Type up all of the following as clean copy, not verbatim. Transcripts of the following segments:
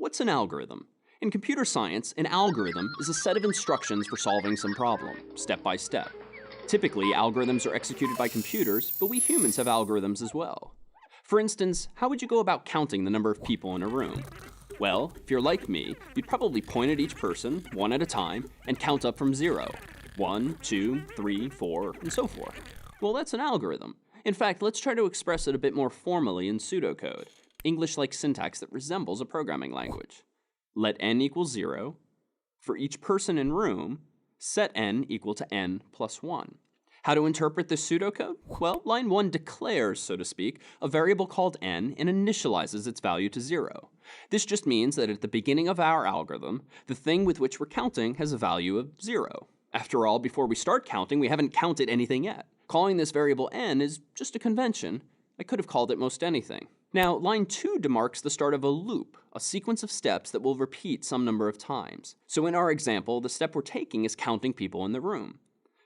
What's an algorithm? In computer science, an algorithm is a set of instructions for solving some problem, step by step. Typically, algorithms are executed by computers, but we humans have algorithms as well. For instance, how would you go about counting the number of people in a room? Well, if you're like me, you'd probably point at each person, one at a time, and count up from 0. 1, 2, 3, 4, and so forth. Well, that's an algorithm. In fact, let's try to express it a bit more formally in pseudocode, English-like syntax that resembles a programming language. Let n equal 0. For each person in room, set n equal to n plus 1. How to interpret this pseudocode? Well, line 1 declares, so to speak, a variable called n and initializes its value to 0. This just means that at the beginning of our algorithm, the thing with which we're counting has a value of 0. After all, before we start counting, we haven't counted anything yet. Calling this variable n is just a convention. I could have called it most anything. Now, line 2 demarks the start of a loop, a sequence of steps that will repeat some number of times. So in our example, the step we're taking is counting people in the room.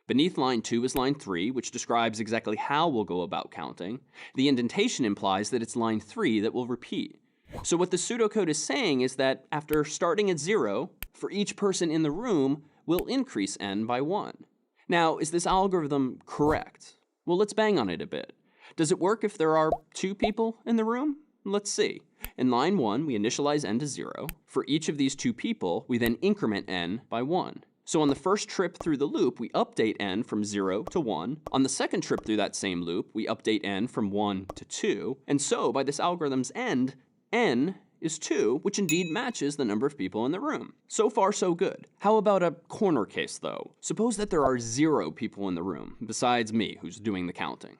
Beneath line 2 is line 3, which describes exactly how we'll go about counting. The indentation implies that it's line 3 that will repeat. So what the pseudocode is saying is that after starting at 0, for each person in the room, we'll increase n by 1. Now, is this algorithm correct? Well, let's bang on it a bit. Does it work if there are 2 people in the room? Let's see. In line 1, we initialize n to 0. For each of these 2 people, we then increment n by 1. So on the first trip through the loop, we update n from 0 to 1. On the second trip through that same loop, we update n from 1 to 2. And so, by this algorithm's end, n is 2, which indeed matches the number of people in the room. So far, so good. How about a corner case, though? Suppose that there are 0 people in the room, besides me, who's doing the counting.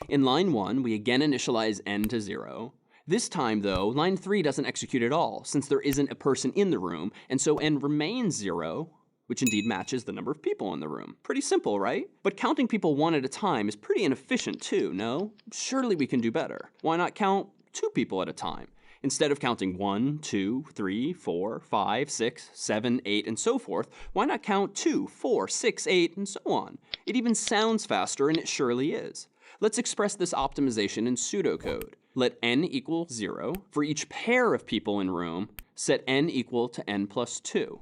In line 1, we again initialize n to 0. This time, though, line 3 doesn't execute at all, since there isn't a person in the room, and so n remains 0, which indeed matches the number of people in the room. Pretty simple, right? But counting people one at a time is pretty inefficient too, no? Surely we can do better. Why not count 2 people at a time? Instead of counting 1, 2, 3, 4, 5, 6, 7, 8, and so forth, why not count 2, 4, 6, 8, and so on? It even sounds faster, and it surely is. Let's express this optimization in pseudocode. Let n equal 0. For each pair of people in room, set n equal to n plus 2.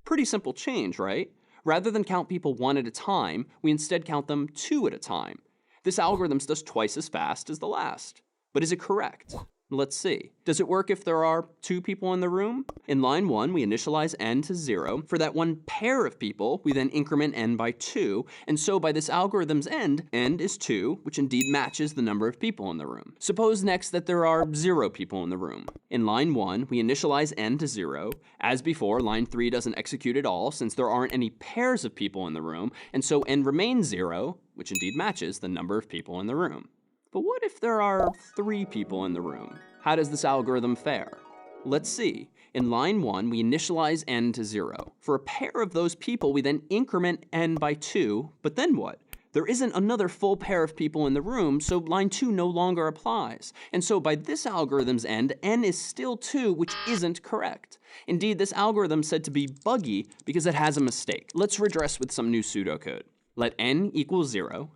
Pretty simple change, right? Rather than count people one at a time, we instead count them 2 at a time. This algorithm's just twice as fast as the last. But is it correct? Let's see. Does it work if there are 2 people in the room? In line 1, we initialize n to 0. For that one pair of people, we then increment n by 2. And so by this algorithm's end, n is 2, which indeed matches the number of people in the room. Suppose next that there are 0 people in the room. In line 1, we initialize n to 0. As before, line 3 doesn't execute at all, since there aren't any pairs of people in the room. And so n remains 0, which indeed matches the number of people in the room. But what if there are 3 people in the room? How does this algorithm fare? Let's see. In line 1, we initialize n to 0. For a pair of those people, we then increment n by 2, but then what? There isn't another full pair of people in the room, so line 2 no longer applies. And so by this algorithm's end, n is still 2, which isn't correct. Indeed, this algorithm's said to be buggy because it has a mistake. Let's redress with some new pseudocode. Let n equal 0.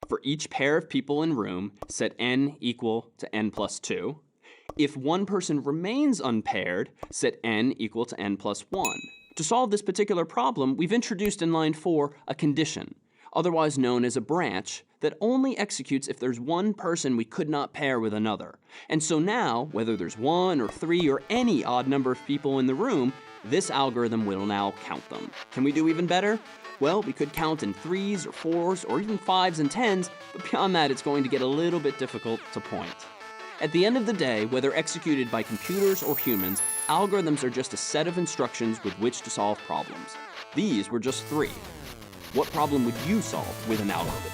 For each pair of people in room, set n equal to n plus 2. If one person remains unpaired, set n equal to n plus 1. To solve this particular problem, we've introduced in line 4 a condition, otherwise known as a branch, that only executes if there's one person we could not pair with another. And so now, whether there's 1 or 3 or any odd number of people in the room, this algorithm will now count them. Can we do even better? Well, we could count in 3s or 4s or even 5s and 10s, but beyond that it's going to get a little bit difficult to point. At the end of the day, whether executed by computers or humans, algorithms are just a set of instructions with which to solve problems. These were just 3. What problem would you solve with an algorithm?